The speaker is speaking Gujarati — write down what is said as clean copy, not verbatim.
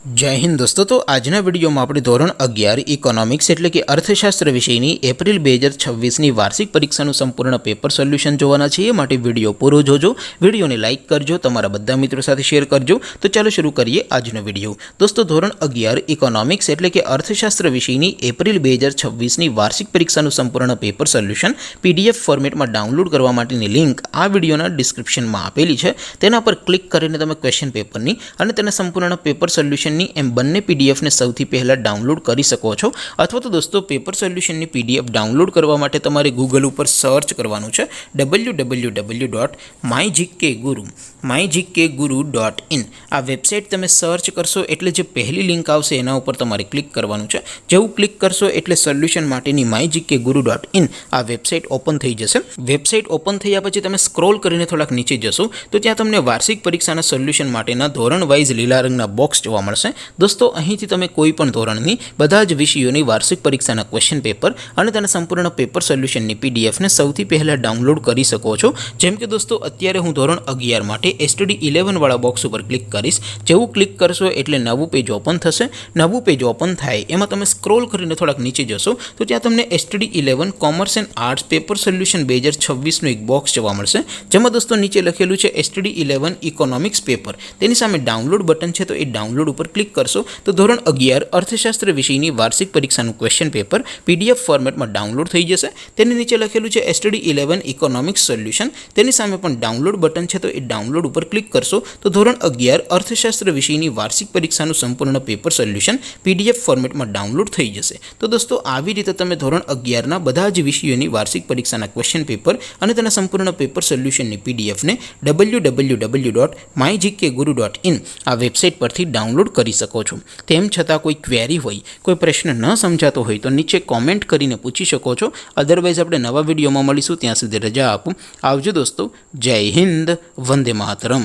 जय हिंद दोस्तों। तो આજના વિડીયોમાં આપણે ધોરણ 11 ઇકોનોમિક્સ એટલે કે અર્થશાસ્ત્ર વિષયની એપ્રિલ 2026ની વાર્ષિક પરીક્ષાનું સંપૂર્ણ પેપર સોલ્યુશન જોવાના છે। એ માટે વિડીયો પૂરો જોજો, વિડીયોને લાઇક કરજો, તમારા બધા મિત્રો સાથે શેર કરજો। તો ચાલો શરૂ કરીએ આજનો વિડીયો। દોસ્તો ધોરણ 11 ઇકોનોમિક્સ એટલે કે અર્થશાસ્ત્ર વિષયની એપ્રિલ 2026ની વાર્ષિક પરીક્ષાનું સંપૂર્ણ પેપર સોલ્યુશન PDF ફોર્મેટમાં ડાઉનલોડ કરવા માટેની લિંક આ વિડીયોના ડિસ્ક્રિપ્શનમાં આપેલી છે। તેના પર ક્લિક કરીને તમે ક્વેશ્ચન પેપરની અને તેના સંપૂર્ણ પેપર સોલ્યુશન एम बने पीडीएफ ने सौथी पहला डाउनलॉड करी सको छो। अथवा तो दोस्तों पेपर सोल्यूशन नी पीडीएफ डाउनलॉड करवा माटे तमारे गूगल पर सर्च करवानुं छे www.mygkguru.in। आ वेबसाइट तमे सर्च करशो एटले जे पहली लिंक आवशे एना उपर तमारे क्लिक करवानुं छे। जेवुं क्लिक करशो एटले सोल्यूशन माटेनी mygkguru.in आ वेबसाइट ओपन थई जशे। वेबसाइट ओपन थया पछी तमे स्क्रॉल करीने थोड़ाक नीचे जशो तो त्यां तमने वार्षिक परीक्षाना सोल्यूशन माटेना धोरण वाइज लीला रंगना बॉक्स जोवा मळशे। दोस्तों અહીંથી તમે કોઈ પણ ધોરણની બધા જ વિષયોની વાર્ષિક પરીક્ષાના ક્વેશ્ચન પેપર અને તેના સંપૂર્ણ પેપર સોલ્યુશનની પીડીએફ ને સૌથી પહેલા ડાઉનલોડ કરી શકો છો। જેમ કે દોસ્તો અત્યારે હું ધોરણ 11 માટે STD 11 વાળા બોક્સ ઉપર ક્લિક કરીશ। જેવું ક્લિક કરશો એટલે નવું પેજ ઓપન થશે। નવું પેજ ઓપન થાય એમાં તમે સ્ક્રોલ કરીને થોડાક નીચે જશો તો ત્યાં તમને STD 11 commerce and arts paper solution 2026 નું એક બોક્સ જોવા મળશે। જેમાં દોસ્તો નીચે લખેલું છે STD 11 ઇકોનોમિક્સ પેપર। તેની સામે ડાઉનલોડ બટન છે તો એ ડાઉનલોડ ઉપર क्लिक करशो तो धोरण 11 अर्थशास्त्र विषयनी वार्षिक परीक्षाનું क्वेश्चन पेपर पीडीएफ फॉर्मेट में डाउनलॉड थई जशे। तेनी नीचे लखेलुं छे STD 11 इकोनॉमिक्स सोल्यूशन। तेनी सामे पण डाउनलॉड बटन छे तो ए डाउनलॉड पर क्लिक करशो तो धोरण 11 अर्थशास्त्र विषयनी वार्षिक परीक्षाનું संपूर्ण पेपर सोल्यूशन पीडीएफ फॉर्मेट में डाउनलॉड थई जशे। तो दोस्तों આવી રીતે તમે ધોરણ 11 ના બધા જ વિષયોની વાર્ષિક પરીક્ષાના ક્વેશ્ચન પેપર અને તેના સંપૂર્ણ પેપર સોલ્યુશનની પીડીએફ ને www.mygkguru.in આ વેબસાઇટ પરથી ડાઉનલોડ કરી શકો છો। તેમ છતાં કોઈ ક્વેરી હોય, કોઈ પ્રશ્ન ન સમજાતો હોય તો નીચે કોમેન્ટ કરીને પૂછી શકો છો। અધરવાઇઝ આપણે નવા વિડીયોમાં મળીશું, ત્યાં સુધી રજા આપો। આવજો દોસ્તો। જય હિન્દ, વંદે માતરમ।